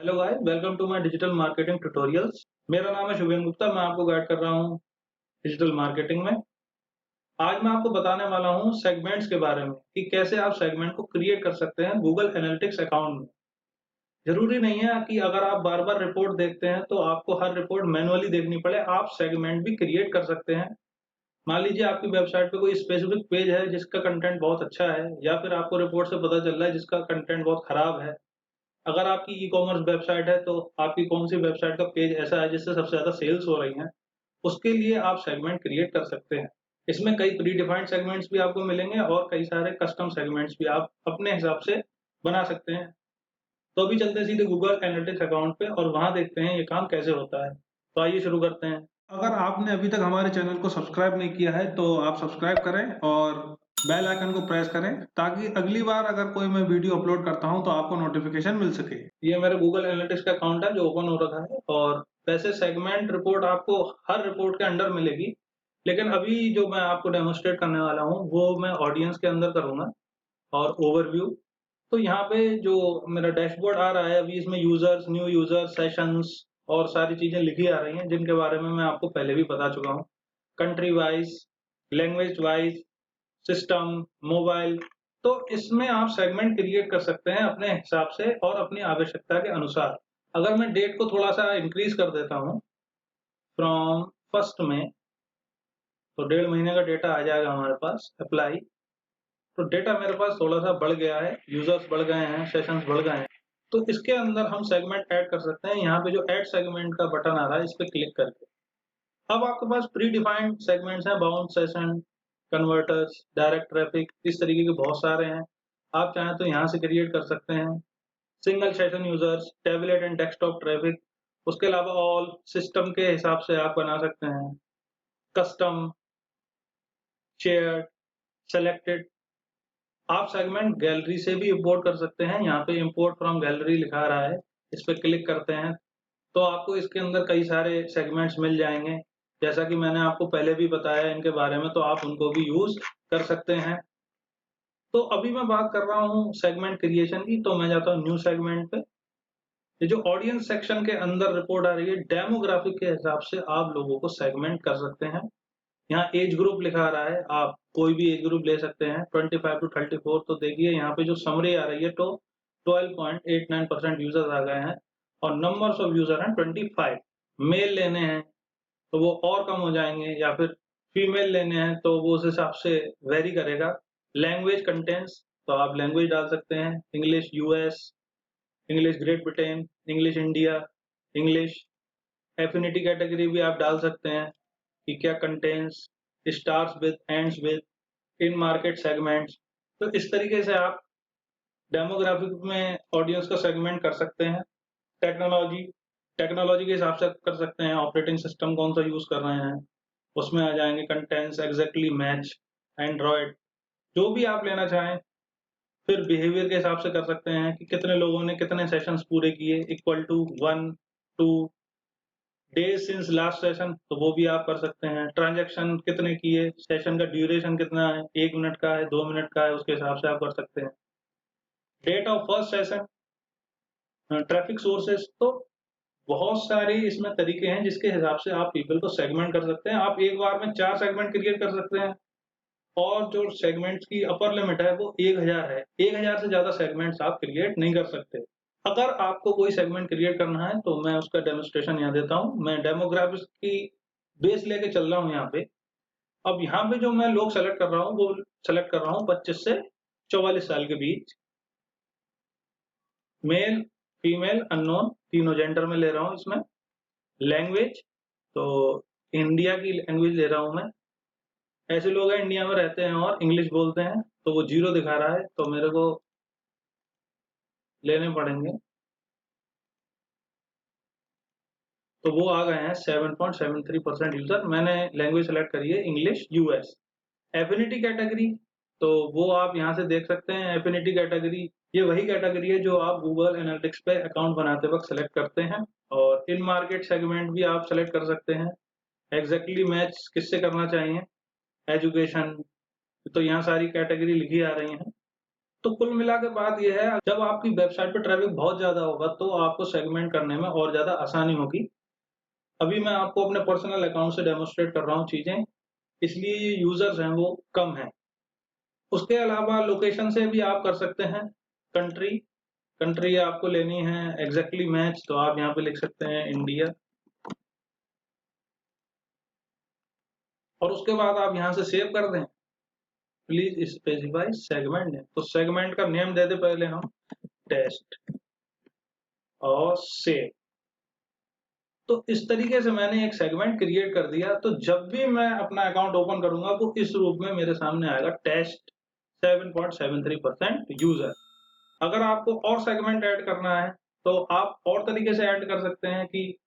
Hello guys, welcome to my digital marketing tutorials. मेरा नाम है शुभेन गुप्ता। मैं आपको गाइड कर रहा हूँ डिजिटल मार्केटिंग में। आज मैं आपको बताने वाला हूँ सेगमेंट्स के बारे में कि कैसे आप सेगमेंट को क्रिएट कर सकते हैं गूगल एनालिटिक्स अकाउंट में। जरूरी नहीं है कि अगर आप बार-बार रिपोर्ट देखते हैं तो आपको हर रिपोर्ट मैनुअली देखनी पड़े। आप सेगमेंट भी क्रिएट कर सकते हैं। मान लीजिए आपकी वेबसाइट पे कोई स्पेसिफिक पेज है जिसका कंटेंट बहुत अच्छा है, या फिर आपको रिपोर्ट से पता चल रहा है जिसका कंटेंट बहुत खराब है। अगर आपकी ई-कॉमर्स वेबसाइट है, तो आपकी कौन-सी वेबसाइट का पेज ऐसा है जिससे सबसे ज़्यादा सेल्स हो रही हैं, उसके लिए आप सेगमेंट क्रिएट कर सकते हैं। इसमें कई प्री डिफाइंड सेगमेंट्स भी आपको मिलेंगे और कई सारे कस्टम सेगमेंट्स भी आप अपने हिसाब से बना सकते हैं। तो अभी चलते हैं सीधे गूगल एनालिटिक्स अकाउंट पे और वहाँ देखते हैं ये काम कैसे होता है। तो आइए शुरू करते हैं। अगर आपने अभी तक हमारे चैनल को सब्सक्राइब नहीं किया है, तो आप सब्सक्राइब करें और बेल आइकन को प्रेस करें, ताकि अगली बार अगर कोई मैं वीडियो अपलोड करता हूं तो आपको नोटिफिकेशन मिल सके। ये मेरा गूगल एनालिटिक्स का अकाउंट है जो ओपन हो रखा है, और वैसे सेगमेंट रिपोर्ट आपको हर रिपोर्ट के अंडर मिलेगी, लेकिन अभी जो मैं आपको डेमोन्स्ट्रेट करने वाला हूँ वो मैं ऑडियंस के अंदर करूंगा। और ओवरव्यू, तो यहाँ पे जो मेरा डैशबोर्ड आ रहा है, अभी इसमें यूजर्स, न्यू यूजर, सेशंस और सारी चीजें लिखी आ रही हैं जिनके बारे में मैं आपको पहले भी बता चुका हूँ। Country wise, language wise, system, mobile. तो इसमें आप सेगमेंट क्रिएट कर सकते हैं अपने हिसाब से और अपनी आवश्यकता के अनुसार। अगर मैं डेट को थोड़ा सा इंक्रीज कर देता हूँ फ्रॉम 1 में, तो 1.5 महीने का डेटा आ जाएगा हमारे पास। अप्लाई, तो डेटा मेरे पास थोड़ा-सा बढ़ गया है, यूज़र्स बढ़ गए हैं, सेशंस बढ़ गए हैं। तो इसके अंदर हम सेगमेंट ऐड कर सकते हैं। यहाँ पे जो ऐड सेगमेंट का बटन आ रहा है, इस पे क्लिक करके। अब आपके पास प्री डिफाइंड सेगमेंट्स हैं, bound session, converters, direct traffic, इस तरीके के बहुत सारे हैं। आप चाहें तो यहाँ से क्रिएट कर सकते हैं। Single session users, tablet and desktop traffic, उसके अलावा ऑल, सिस्टम के हिसाब से आप बना सकते हैं। Custom, shared, selected. आप सेगमेंट गैलरी से भी इंपोर्ट कर सकते हैं। यहाँ पे इंपोर्ट फ्रॉम गैलरी लिखा रहा है, इस पे क्लिक करते हैं तो आपको इसके अंदर कई सारे सेगमेंट्स मिल जाएंगे। जैसा कि मैंने आपको पहले भी बताया इनके बारे में, तो आप उनको भी यूज कर सकते हैं। तो अभी मैं बात कर रहा हूँ सेगमेंट क्रिएशन की, तो मैं जाता हूँ न्यू सेगमेंट पे। ये जो ऑडियंस सेक्शन के अंदर रिपोर्ट आ रही है, डेमोग्राफिक के हिसाब से आप लोगों को सेगमेंट कर सकते हैं। यहाँ एज ग्रुप लिखा रहा है, आप कोई भी एज ग्रुप ले सकते हैं, 25 टू 34। तो देखिए यहाँ पे जो समरी आ रही है, तो 12.89% यूजर्स आ गए हैं और नंबर्स ऑफ यूजर हैं 25। मेल लेने हैं तो वो और कम हो जाएंगे, या फिर फीमेल लेने हैं तो वो उस हिसाब से वेरी करेगा। लैंग्वेज कंटेंट्स, तो आप लैंग्वेज डाल सकते हैं, English US, English great Britain, English India, English. Affinity category भी आप डाल सकते हैं कि क्या contents, stars with, ends with, in market segments. तो इस तरीके से आप डेमोग्राफिक में ऑडियंस का सेगमेंट कर सकते हैं। टेक्नोलॉजी, टेक्नोलॉजी के हिसाब से कर सकते हैं, ऑपरेटिंग सिस्टम कौन सा यूज कर रहे हैं, उसमें आ जाएंगे कंटेंट्स, एग्जैक्टली मैच, एंड्रॉयड, जो भी आप लेना चाहें। फिर बिहेवियर के हिसाब से कर सकते हैं कि कितने लोगों ने कितने सेशंस पूरे किए, equal to 1, 2 days since last session, तो वो भी आप कर सकते हैं। ट्रांजैक्शन कितने किए, सेशन का ड्यूरेशन कितना है, 1 मिनट का है, 2 मिनट का है, उसके हिसाब से आप कर सकते हैं। Date of first session, traffic sources. तो बहुत सारे इसमें तरीके हैं जिसके हिसाब से आप पीपल को सेगमेंट कर सकते हैं। आप एक बार में 4 सेगमेंट क्रिएट कर सकते हैं, और जो सेगमेंट्स की अपर लिमिट है वो 1000 है। 1000 से ज्यादा सेगमेंट्स आप क्रिएट नहीं कर सकते। अगर आपको कोई सेगमेंट क्रिएट करना है तो मैं उसका डेमोन्स्ट्रेशन यहाँ देता हूँ। मैं डेमोग्राफिक्स की बेस लेके चल रहा हूँ यहाँ पे। अब यहाँ पे जो मैं लोग सेलेक्ट कर रहा हूँ वो सेलेक्ट कर रहा हूँ 25 से 44 साल के बीच। मेल, फीमेल, अननोन, तीनों जेंडर में ले रहा हूँ इसमें। लैंग्वेज, तो इंडिया की लैंग्वेज ले रहा हूँ मैं। ऐसे लोग हैं इंडिया में रहते हैं और इंग्लिश बोलते हैं, तो वो 0 दिखा रहा है, तो मेरे को लेने पड़ेंगे। तो वो आ गए हैं 7.73% यूजर। मैंने लैंग्वेज सेलेक्ट करी है इंग्लिश यूएस। एफिनिटी कैटेगरी, तो वो आप यहाँ से देख सकते हैं। एफिनिटी कैटेगरी ये वही कैटेगरी है जो आप गूगल एनालिटिक्स पे अकाउंट बनाते वक्त सेलेक्ट करते हैं। और इन मार्केट सेगमेंट भी आप सेलेक्ट कर सकते हैं। एग्जैक्टली मैच किससे करना चाहिए, एजुकेशन, तो यहाँ सारी कैटेगरी लिखी आ रही हैं। तो कुल मिला के बात ये है, जब आपकी वेबसाइट पे ट्रैफिक बहुत ज़्यादा होगा तो आपको सेगमेंट करने में और ज़्यादा आसानी होगी। अभी मैं आपको अपने पर्सनल अकाउंट से डेमोन्स्ट्रेट कर रहा हूँ चीज़ें, इसलिए ये यूज़र्स हैं वो कम हैं। उसके अलावा लोकेशन से भी आप कर सकते हैं। कंट्री कंट्री आपको लेनी है एग्ज़ैक्टली मैच, तो आप यहाँ पे लिख सकते हैं इंडिया। और उसके बाद आप यहाँ से सेव कर दें। प्लीज़ स्पेसिफाई सेगमेंट नेम, तो सेगमेंट का नेम दे दें पहले हम, टेस्ट, और सेव। तो इस तरीके से मैंने एक सेगमेंट क्रिएट कर दिया, तो जब भी मैं अपना अकाउंट ओपन करूँगा वो इस रूप में मेरे सामने आएगा, टेस्ट 7.73% यूज़र। अगर आपको और सेगमेंट ऐड करना है, तो आप और तरीके से ऐड कर सकते हैं कि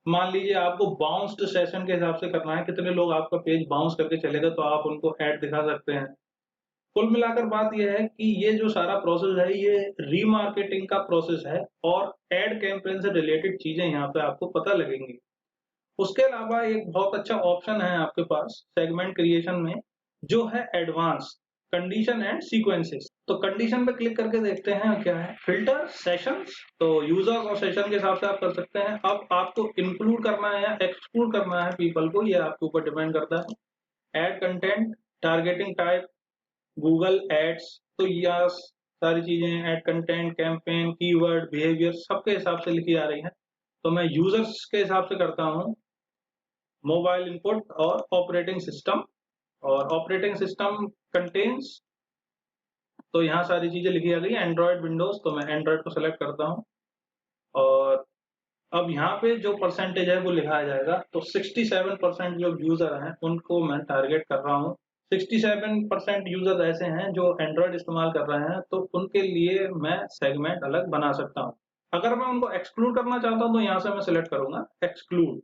मान लीजिए आपको बाउंस्ड सेशन के हिसाब से करना है, कितने लोग आपका पेज बाउंस करके चले गए, तो आप उनको ऐड दिखा सकते हैं। कुल मिलाकर बात ये है कि ये जो सारा प्रोसेस है, ये रीमार्केटिंग का प्रोसेस है और एड कैंपेन से रिलेटेड चीज़ें यहाँ पे आपको पता लगेंगी। उसके अलावा एक बहुत अच्छा ऑप्शन है आपके पास सेगमेंट क्रिएशन में, जो है एडवांस कंडीशन एंड सीक्वेंसेस। तो कंडीशन पे क्लिक करके देखते हैं क्या है। फिल्टर सेशंस, तो यूजर्स और सेशन के हिसाब से आप कर सकते हैं। अब आपको इंक्लूड करना है या एक्सक्लूड करना है पीपल को, ये आपके ऊपर डिपेंड करता है। Ad content, targeting type, Google ads, तो यह सारी चीजें ad content, campaign, keyword, behaviour सबके हिसाब से लिखी आ रही है। तो मैं यूजर्स के हिसाब से करता हूँ, मोबाइल इनपुट और ऑपरेटिंग सिस्टम। और ऑपरेटिंग सिस्टम कंटेन्स, तो यहाँ सारी चीजें लिखी आ गई है। एंड्रॉयड, विंडोज, तो मैं एंड्रॉयड को सेलेक्ट करता हूँ। और अब यहाँ पे जो परसेंटेज है वो लिखा आ जाएगा। तो 67% जो यूजर हैं उनको मैं टारगेट कर रहा हूँ। 67% यूजर ऐसे हैं जो एंड्रॉयड इस्तेमाल कर रहे हैं, तो उनके लिए मैं सेगमेंट अलग बना सकता हूँ। अगर मैं उनको एक्सक्लूड करना चाहता हूँ तो यहाँ से मैं सिलेक्ट करूंगा एक्सक्लूड।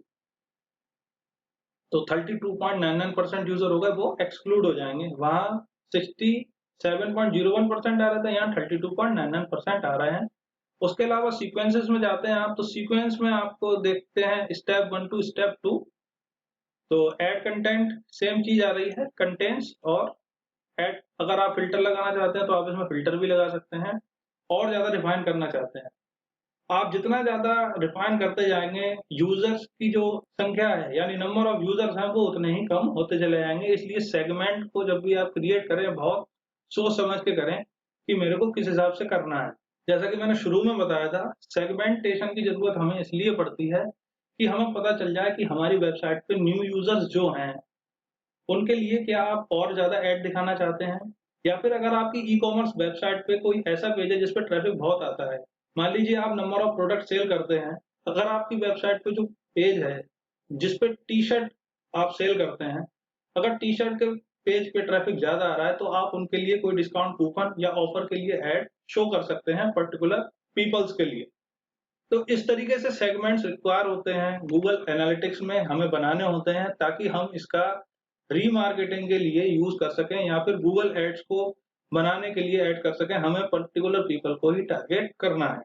तो 32.99% यूजर हो गए, वो एक्सक्लूड हो जाएंगे। वहां 67.01% आ रहे थे, यहाँ 32.99% आ रहे हैं। उसके अलावा सीक्वेंसेस में जाते हैं आप, तो सीक्वेंस में आपको देखते हैं स्टेप 1 टू स्टेप 2। तो ऐड कंटेंट सेम चीज आ रही है, कंटेंट्स और ऐड। अगर आप फिल्टर लगाना चाहते हैं तो आप इसमें फिल्टर भी लगा सकते हैं, और ज्यादा रिफाइन करना चाहते हैं। आप जितना ज़्यादा रिफाइन करते जाएँगे, यूज़र्स की जो संख्या है, यानी नंबर ऑफ यूज़र्स हैं, वो उतने ही कम होते चले जाएँगे। इसलिए सेगमेंट को जब भी आप क्रिएट करें, बहुत सोच समझ के करें कि मेरे को किस हिसाब से करना है। जैसा कि मैंने शुरू में बताया था, सेगमेंटेशन की ज़रूरत हमें इसलिए पड़ती है कि हमें पता चल जाए कि हमारी वेबसाइट पे न्यू यूज़र्स जो हैं, उनके लिए क्या आप और ज़्यादा ऐड दिखाना चाहते हैं? या फिर अगर आपकी ई-कॉमर्स वेबसाइट पे कोई ऐसा पेज है जिस पे ट्रैफिक बहुत आता है, मान लीजिए आप नंबर ऑफ प्रोडक्ट सेल करते हैं, अगर आपकी वेबसाइट पे जो पेज है, जिस पे टी-शर्ट आप सेल करते हैं, अगर टी-शर्ट के पेज पे ट्रैफिक ज़्यादा आ रहा है, तो आप उनके लिए कोई डिस्काउंट कूपन या ऑफर के लिए ऐड शो कर सकते हैं पर्टिकुलर पीपल्स के लिए। तो इस तरीके से सेगमेंट्स रिक्वायर होते हैं, गूगल एनालिटिक्स में हमें बनाने होते हैं, ताकि हम इसका रीमार्केटिंग के लिए यूज़ कर सकें या फिर गूगल एड्स को बनाने के लिए ऐड कर सकें। हमें पर्टिकुलर पीपल को ही टारगेट करना है।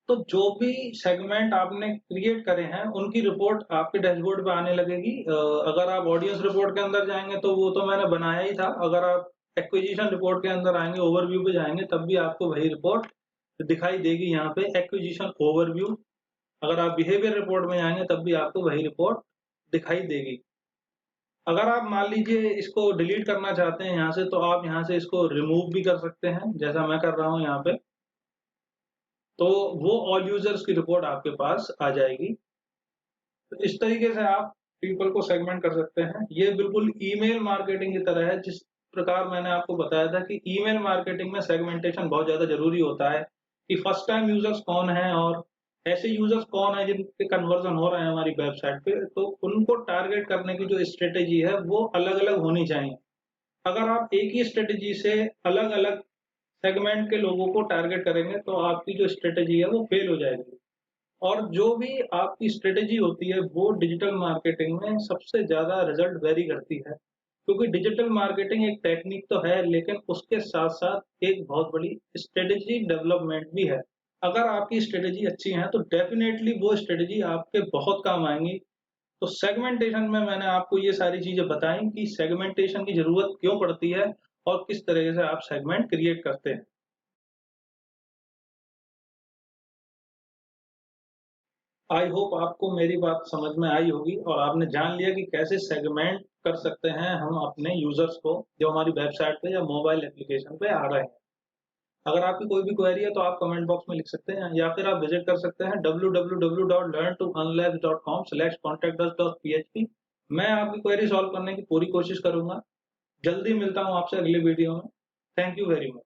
तो जो भी सेगमेंट आपने क्रिएट करे हैं, उनकी रिपोर्ट आपके डैशबोर्ड पे आने लगेगी। अगर आप ऑडियंस रिपोर्ट के अंदर जाएँगे तो वो तो मैंने बनाया ही था। अगर आप एक्विजिशन रिपोर्ट के अंदर आएँगे, ओवरव्यू पे जाएँगे, तब भी आपको वही रिपोर्ट दिखाई देगी यहाँ पे, एक्विजिशन ओवरव्यू। अगर आप बिहेवियर रिपोर्ट में जाएँगे तब भी आपको वही रिपोर्ट दिखाई देगी। अगर आप मान लीजिए इसको डिलीट करना चाहते हैं यहाँ से, तो आप यहाँ से इसको रिमूव भी कर सकते हैं, जैसा मैं कर रहा हूँ यहाँ पे। तो वो ऑल यूजर्स की रिपोर्ट आपके पास आ जाएगी। तो इस तरीके से आप पीपल को सेगमेंट कर सकते हैं। ये बिल्कुल ईमेल मार्केटिंग की तरह है, जिस प्रकार मैंने आपको बताया था कि ईमेल मार्केटिंग में सेगमेंटेशन बहुत ज़्यादा ज़रूरी होता है कि फर्स्ट टाइम यूजर्स कौन हैं और ऐसे यूजर्स कौन हैं जिनके कन्वर्जन हो रहे हैं हमारी वेबसाइट पे, तो उनको टारगेट करने की जो स्ट्रेटेजी है वो अलग-अलग होनी चाहिए। अगर आप एक ही स्ट्रेटेजी से अलग-अलग सेगमेंट के लोगों को टारगेट करेंगे तो आपकी जो स्ट्रेटेजी है वो फेल हो जाएगी। और जो भी आपकी स्ट्रेटेजी होती है वो डिजिटल मार्केटिंग में सबसे ज़्यादा रिजल्ट वेरी करती है। क्योंकि डिजिटल मार्केटिंग एक टेक्निक तो है, लेकिन उसके साथ-साथ एक बहुत बड़ी स्ट्रेटेजी डेवलपमेंट भी है। अगर आपकी स्ट्रेटेजी अच्छी है तो डेफिनिटली वो स्ट्रेटेजी आपके बहुत काम आएँगी। तो सेगमेंटेशन में मैंने आपको ये सारी चीज़ें बताई कि सेगमेंटेशन की ज़रूरत क्यों पड़ती है और किस तरीके से आप सेगमेंट क्रिएट करते हैं। आई होप आपको मेरी बात समझ में आई होगी और आपने जान लिया कि कैसे सेगमेंट कर सकते हैं हम अपने यूजर्स को जो हमारी वेबसाइट पे या मोबाइल एप्लीकेशन पे आ रहे हैं। अगर आपकी कोई भी क्वेरी है तो आप कमेंट बॉक्स में लिख सकते हैं या फिर आप विजिट कर सकते हैं www.learntounlabs.com/contactus.php। मैं आपकी क्वेरी सॉल्व करने की पूरी कोशिश करूंगा। जल्दी मिलता हूं आपसे अगली वीडियो में। Thank you very much.